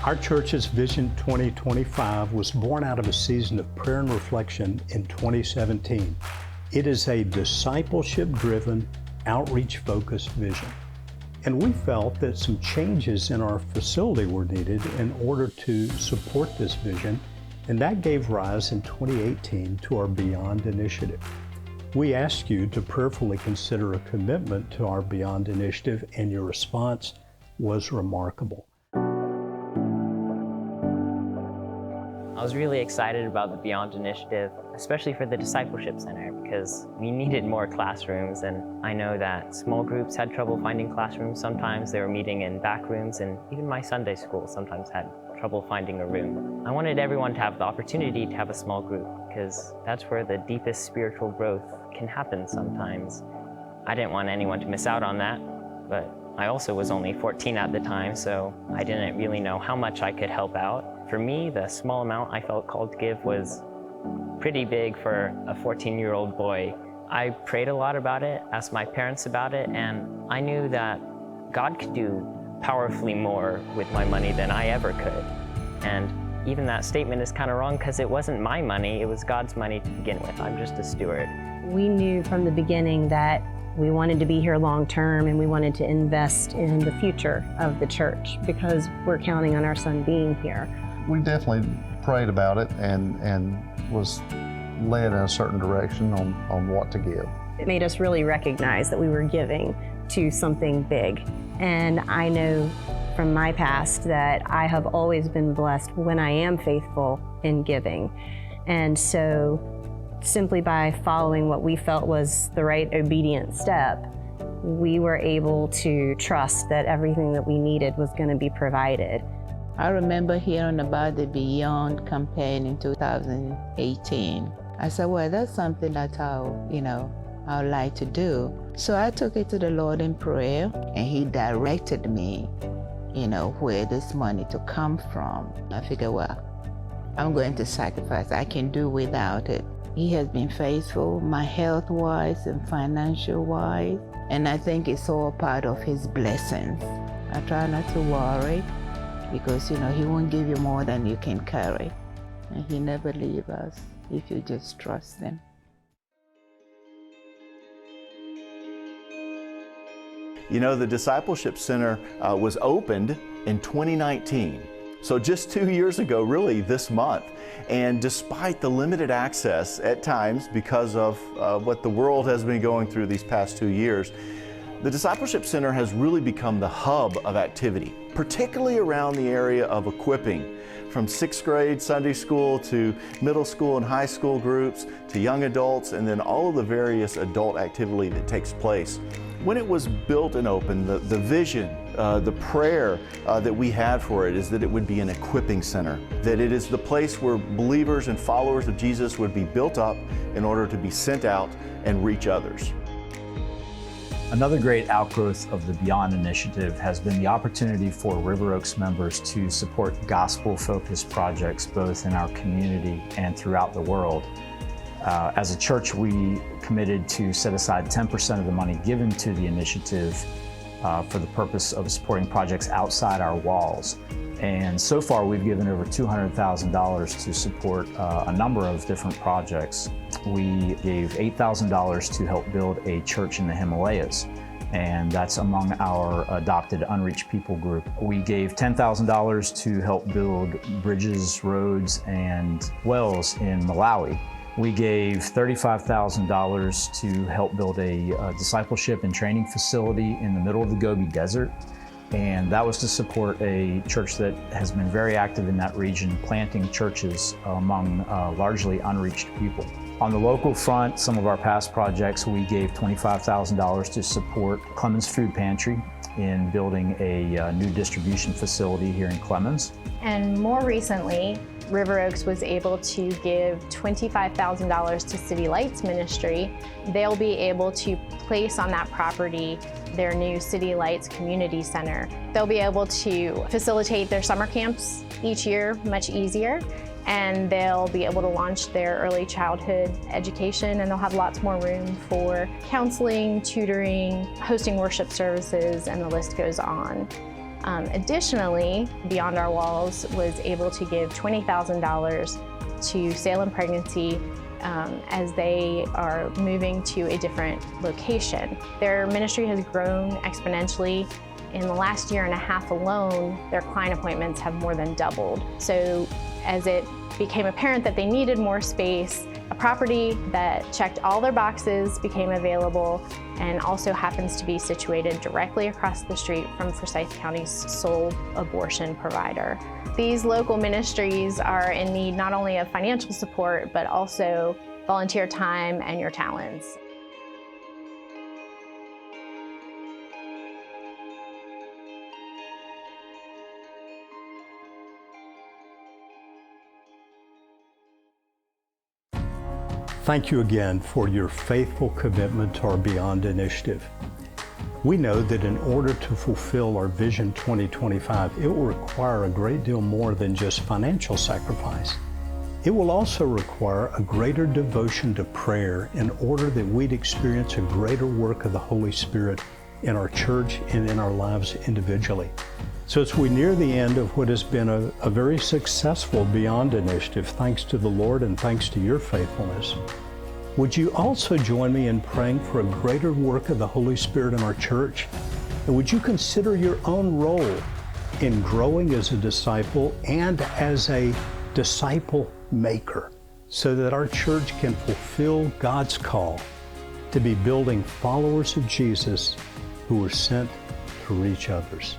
Our church's Vision 2025 was born out of a season of prayer and reflection in 2017. It is a discipleship-driven, outreach-focused vision. And we felt that some changes in our facility were needed in order to support this vision, and that gave rise in 2018 to our Beyond initiative. We ask you to prayerfully consider a commitment to our Beyond initiative, and your response was remarkable. I was really excited about the Beyond initiative, especially for the Discipleship Center, because we needed more classrooms, and I know that small groups had trouble finding classrooms. Sometimes they were meeting in back rooms, and even my Sunday school sometimes had trouble finding a room. I wanted everyone to have the opportunity to have a small group, because that's where the deepest spiritual growth can happen sometimes. I didn't want anyone to miss out on that, but I also was only 14 at the time, so I didn't really know how much I could help out. For me, the small amount I felt called to give was pretty big for a 14-year-old boy. I prayed a lot about it, asked my parents about it, and I knew that God could do powerfully more with my money than I ever could. And even that statement is kind of wrong, because it wasn't my money, it was God's money to begin with. I'm just a steward. We knew from the beginning that we wanted to be here long term, and we wanted to invest in the future of the church because we're counting on our son being here. We definitely prayed about it and was led in a certain direction on what to give. It made us really recognize that we were giving to something big. And I know from my past that I have always been blessed when I am faithful in giving. And so simply by following what we felt was the right obedient step, we were able to trust that everything that we needed was going to be provided. I remember hearing about the Beyond campaign in 2018. I said, well, that's something that I'd like to do. So I took it to the Lord in prayer, and He directed me, where this money to come from. I figured, well, I'm going to sacrifice. I can do without it. He has been faithful, my health-wise and financial-wise, and I think it's all part of His blessings. I try not to worry, because He won't give you more than you can carry. And He never leaves us if you just trust Him. The Discipleship Center was opened in 2019. So just 2 years ago, really this month. And despite the limited access at times because of what the world has been going through these past 2 years, the Discipleship Center has really become the hub of activity, particularly around the area of equipping, from 6th grade Sunday school to middle school and high school groups to young adults, and then all of the various adult activity that takes place. When it was built and opened, the vision, the prayer that we had for it is that it would be an equipping center, that it is the place where believers and followers of Jesus would be built up in order to be sent out and reach others. Another great outgrowth of the Beyond initiative has been the opportunity for River Oaks members to support gospel-focused projects both in our community and throughout the world. As a church, we committed to set aside 10% of the money given to the initiative for the purpose of supporting projects outside our walls. And so far, we've given over $200,000 to support a number of different projects. We gave $8,000 to help build a church in the Himalayas, and that's among our adopted unreached people group. We gave $10,000 to help build bridges, roads, and wells in Malawi. We gave $35,000 to help build a discipleship and training facility in the middle of the Gobi Desert. And that was to support a church that has been very active in that region, planting churches among largely unreached people. On the local front, some of our past projects, we gave $25,000 to support Clemens Food Pantry in building a new distribution facility here in Clemens. And more recently, River Oaks was able to give $25,000 to City Lights Ministry. They'll be able to place on that property their new City Lights Community Center. They'll be able to facilitate their summer camps each year much easier, and they'll be able to launch their early childhood education, and they'll have lots more room for counseling, tutoring, hosting worship services, and the list goes on. Additionally, Beyond Our Walls was able to give $20,000 to Salem Pregnancy as they are moving to a different location. Their ministry has grown exponentially. In the last year and a half alone, their client appointments have more than doubled. So as it became apparent that they needed more space, a property that checked all their boxes became available and also happens to be situated directly across the street from Forsyth County's sole abortion provider. These local ministries are in need not only of financial support, but also volunteer time and your talents. Thank you again for your faithful commitment to our Beyond initiative. We know that in order to fulfill our Vision 2025, it will require a great deal more than just financial sacrifice. It will also require a greater devotion to prayer in order that we'd experience a greater work of the Holy Spirit in our church and in our lives individually. So as we near the end of what has been a very successful Beyond initiative, thanks to the Lord and thanks to your faithfulness, would you also join me in praying for a greater work of the Holy Spirit in our church? And would you consider your own role in growing as a disciple and as a disciple maker so that our church can fulfill God's call to be building followers of Jesus who were sent to reach others?